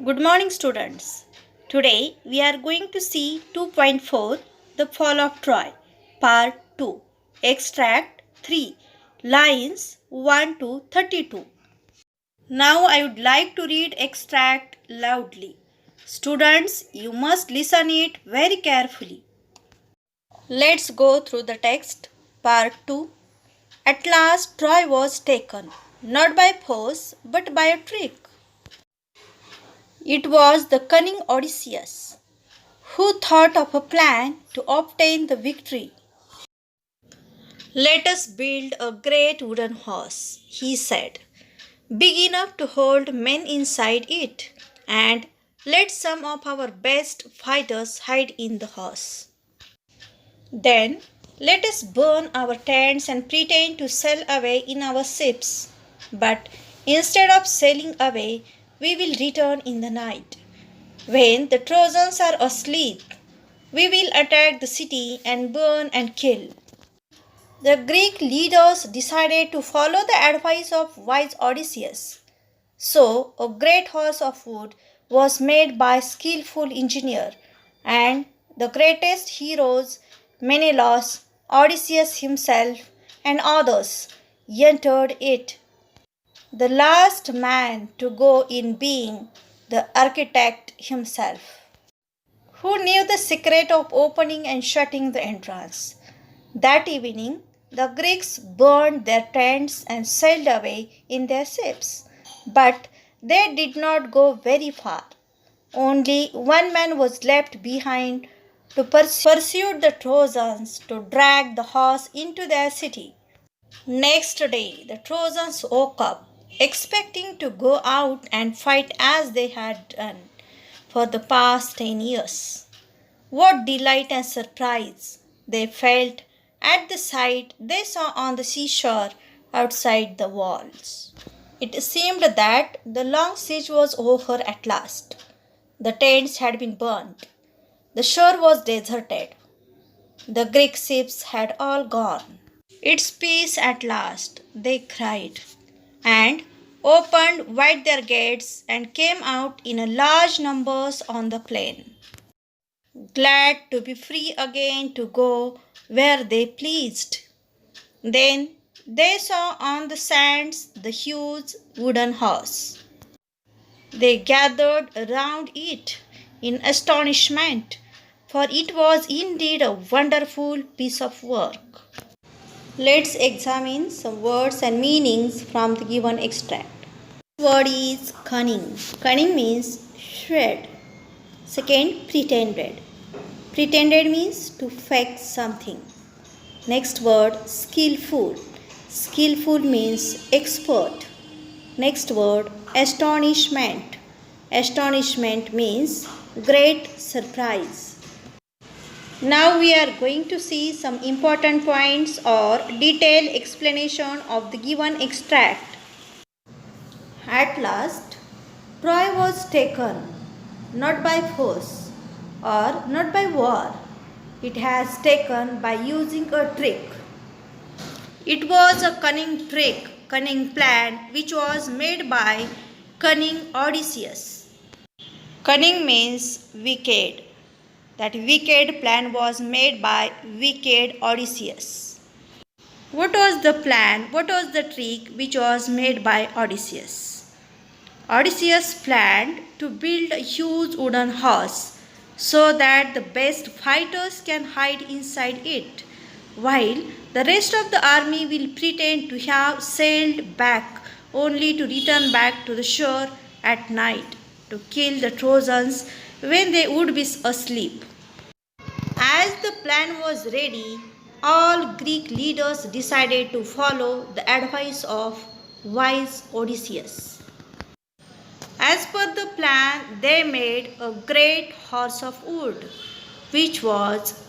Good morning, students. Today we are going to see 2.4 The Fall of Troy, Part 2, Extract 3, Lines 1 to 32. Now I would like to read extract loudly. Students, you must listen it very carefully. Let's go through the text. Part 2. At last Troy was taken, not by force but by a trick. It was the cunning Odysseus who thought of a plan to obtain the victory. Let us build a great wooden horse, he said, big enough to hold men inside it, and let some of our best fighters hide in the horse. Then let us burn our tents and pretend to sail away in our ships. But instead of sailing away, we will return in the night. When the Trojans are asleep, we will attack the city and burn and kill. The Greek leaders decided to follow the advice of wise Odysseus. So, a great horse of wood was made by a skillful engineer, and the greatest heroes, Menelaus, Odysseus himself, and others, entered it. The last man to go in being the architect himself, who knew the secret of opening and shutting the entrance. That evening, the Greeks burned their tents and sailed away in their ships. But they did not go very far. Only one man was left behind to pursue the Trojans to drag the horse into their city. Next day, the Trojans woke up, expecting to go out and fight as they had done for the past 10 years. What delight and surprise they felt at the sight they saw on the seashore outside the walls. It seemed that the long siege was over at last. The tents had been burnt. The shore was deserted. The Greek ships had all gone. It's peace at last, they cried, and opened wide their gates and came out in large numbers on the plain, glad to be free again to go where they pleased. Then they saw on the sands the huge wooden horse. They gathered around it in astonishment, for it was indeed a wonderful piece of work. Let's examine some words and meanings from the given extract. Word is cunning. Cunning means shrewd. Second, pretended. Pretended means to fake something. Next word, skillful. Skillful means expert. Next word, astonishment. Astonishment means great surprise. Now we are going to see some important points or detailed explanation of the given extract. At last, Troy was taken, not by force or not by war. It has taken by using a trick. It was a cunning trick, cunning plan which was made by cunning Odysseus. Cunning means wicked. That wicked plan was made by wicked Odysseus. What was the plan? What was the trick which was made by Odysseus? Odysseus planned to build a huge wooden horse so that the best fighters can hide inside it, while the rest of the army will pretend to have sailed back only to return back to the shore at night to kill the Trojans when they would be asleep. As the plan was ready, all Greek leaders decided to follow the advice of wise Odysseus. As per the plan, they made a great horse of wood, which was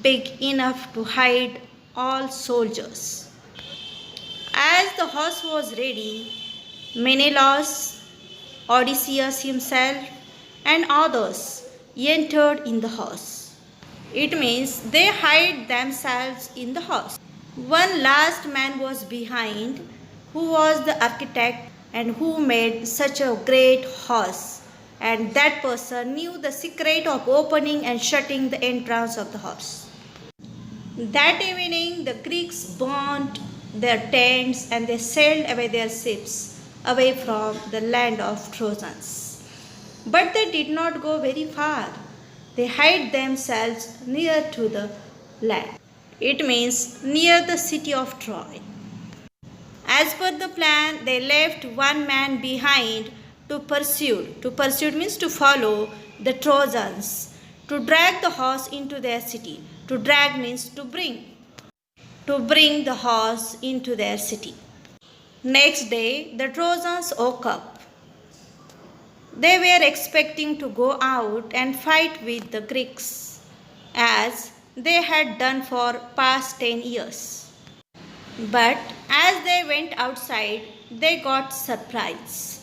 big enough to hide all soldiers. As the horse was ready, Menelaus, Odysseus himself, and others entered in the horse. It means they hide themselves in the horse. One last man was behind, who was the architect and who made such a great horse. and that person knew the secret of opening and shutting the entrance of the horse. That evening, the Greeks burnt their tents and they sailed away their ships away from the land of Trojans. But they did not go very far. They hid themselves near to the land. It means near the city of Troy. As per the plan, they left one man behind to pursue. To pursue means to follow the Trojans, to drag the horse into their city. To drag means to bring. To bring the horse into their city. Next day, the Trojans woke up. They were expecting to go out and fight with the Greeks, as they had done for past 10 years. But as they went outside, they got surprised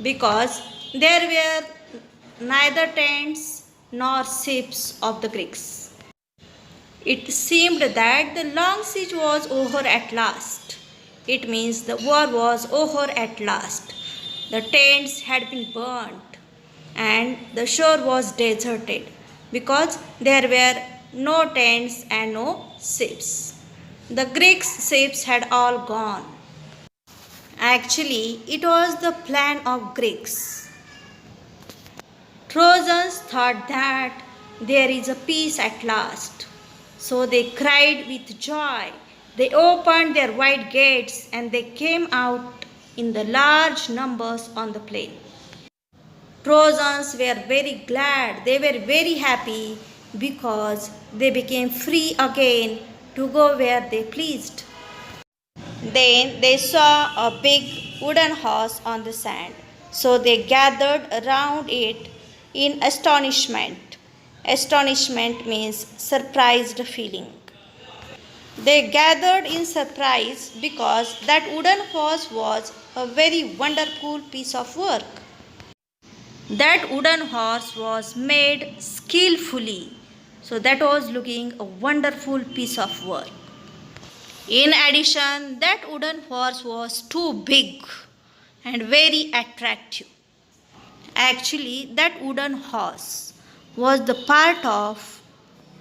because there were neither tents nor ships of the Greeks. It seemed that the long siege was over at last. It means the war was over at last. The tents had been burnt and the shore was deserted because there were no tents and no ships. The Greeks' ships had all gone. Actually, it was the plan of Greeks. Trojans thought that there is a peace at last. So they cried with joy. They opened their wide gates and they came out in the large numbers on the plain. Trojans were very glad. They were very happy because they became free again to go where they pleased. Then they saw a big wooden horse on the sand. So they gathered around it in astonishment. Astonishment means surprised feeling. They gathered in surprise because that wooden horse was a very wonderful piece of work. That wooden horse was made skillfully. So that was looking a wonderful piece of work. In addition, that wooden horse was too big and very attractive. Actually, that wooden horse was the part of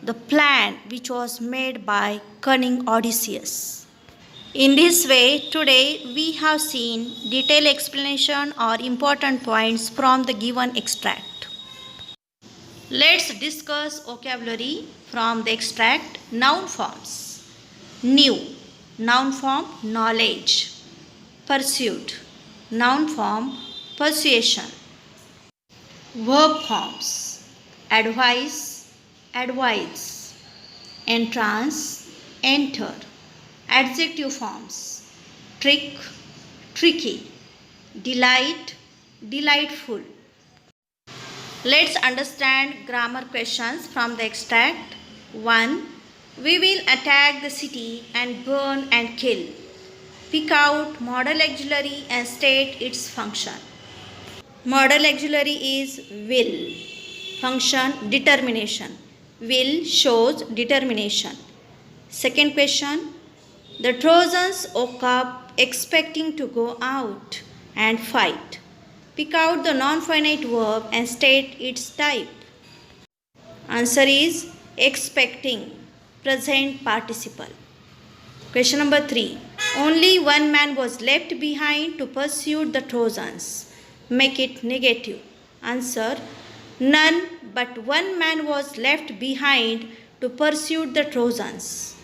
the plan which was made by cunning Odysseus. In this way, today we have seen detailed explanation or important points from the given extract. Let's discuss vocabulary from the extract. Noun forms. New. Noun form knowledge. Pursuit. Noun form persuasion. Verb forms. Advise, advise. Entrance, enter. Adjective forms. Trick, tricky. Delight, delightful. Let's understand grammar questions from the extract. 1. We will attack the city and burn and kill. Pick out modal auxiliary and state its function. Modal auxiliary is will. Function determination. Will shows determination. Second question. The Trojans woke up expecting to go out and fight. Pick out the non-finite verb and state its type. Answer is expecting, present participle. Question number 3. Only one man was left behind to pursue the Trojans. Make it negative. Answer. None but one man was left behind to pursue the Trojans.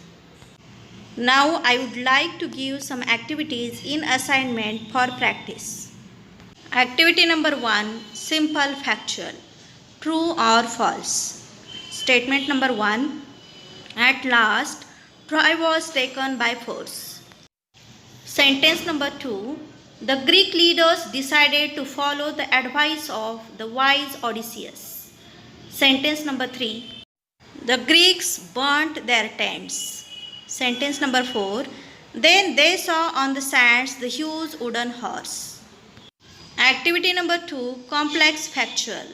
Now I would like to give some activities in assignment for practice. Activity number 1. Simple factual. True or false. Statement number 1. At last, Troy was taken by force. Sentence number 2. The Greek leaders decided to follow the advice of the wise Odysseus. Sentence number 3. The Greeks burnt their tents. Sentence number 4. Then they saw on the sands the huge wooden horse. Activity number 2. Complex factual.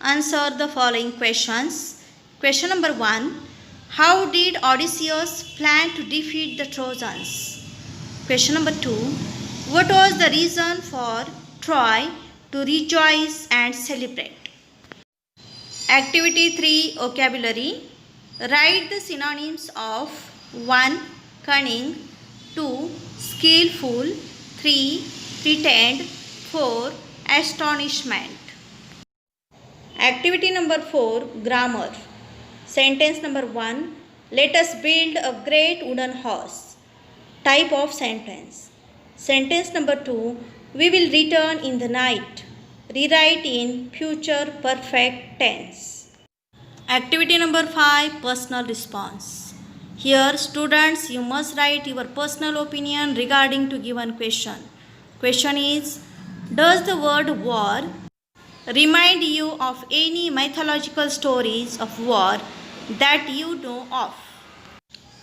Answer the following questions. Question number 1. How did Odysseus plan to defeat the Trojans? Question number 2. What was the reason for Troy to rejoice and celebrate. Activity 3 Vocabulary. Write the synonyms of 1. Cunning, 2. Skillful, 3. Pretend, 4. Astonishment. Activity number 4 Grammar. Sentence number 1. Let us build a great wooden horse. Type of sentence. Sentence number 2. We will return in the night. Rewrite in future perfect tense. Activity number 5 Personal response. Here students, you must write your personal opinion regarding to given question. Question is, does the word war remind you of any mythological stories of war that you know of?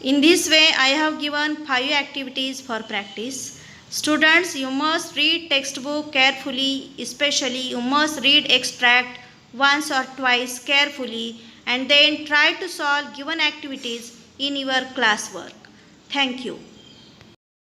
In this way, I have given 5 activities for practice. Students, you must read textbook carefully, especially you must read extract once or twice carefully and then try to solve given activities in your classwork. Thank you.